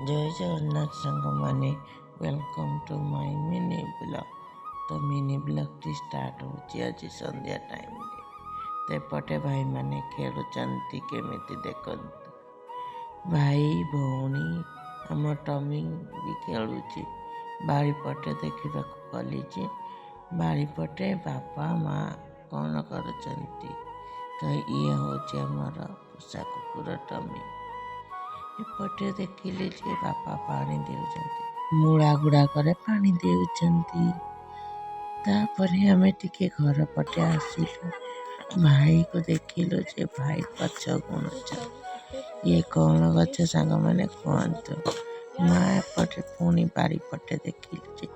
जय जगन्नाथ सांग माने welcome to my mini blog. तो मिनी ब्लॉग टी स्टार्ट होची आज संध्या टाइम रे। तेपटे भाई माने खेलुचंती केमिति देखंतु। भाई भौणी आम टमी भी खेलुची। बाड़ी पटे देखा गली बाड़ी पटे बापा माँ कौन करुचंती तो ये हूँ आमर पोषा कुकुर टमी। एपटे देखिले जे बापा पानी देउछंती मूला गुड़ाकरे पानी देउछंती। तापरे हमें टिके घर पटे आसिलु भाई को देखिलु जे भाई गछ गुणुछ। ये कौन गछ सांग मैंने कहतु। माँ एपटे पुणी बाड़ी पटे देखिलु जे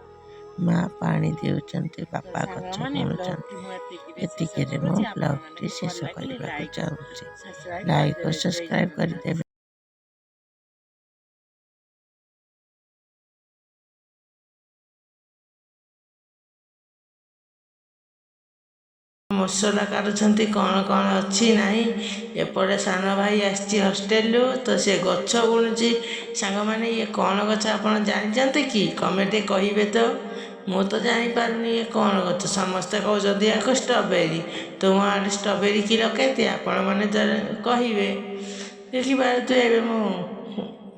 माँ पानी देउछंती बापा गछ गुणुछंती। एतिके मो ब्लॉग टी शेष करबाकु चाहूची। लाइक और सब्सक्राइब कर देबे। मसला काटुछंती कौन कौन अच्छी नहीं। एपटे सान भाई आसी हॉस्टेल तो से गछ बुणुची। सांग माने ये कौन गछ आपण जानते कि कमेंट कहिबे तो मु तो जानी पारुनी ये कौन गछ। समस्ते कहउछंती याको स्ट्रॉबेरी तुम आड़े स्ट्रॉबेरी किलो केते आपण माने कहिबे। देखि पारुथु एबे मु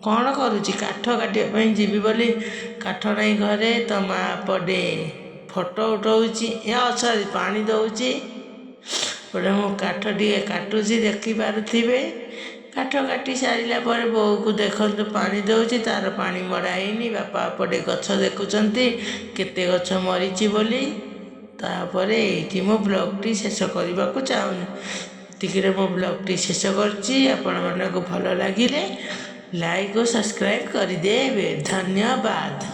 कौन करुची काठ काटिया पई जीवी बोली काठ नाही घरे तो माँ पडे फोटो उठाऊँगी या सॉरी पानी दौची पड़े मु काठ टे काटुची देखिपे। काठ काटी सारा पर बो को देखु पानी दौची तार पानी मड़ा है बापा पटे गछ देखुंत केते गछ मरीची बोली। तापर ये मो ब्लॉग टी शेष करने को चाहूनी। एतिके मो ब्लॉग टी शेष कर भल लगे लाइक और सब्सक्राइब करदे। धन्यवाद।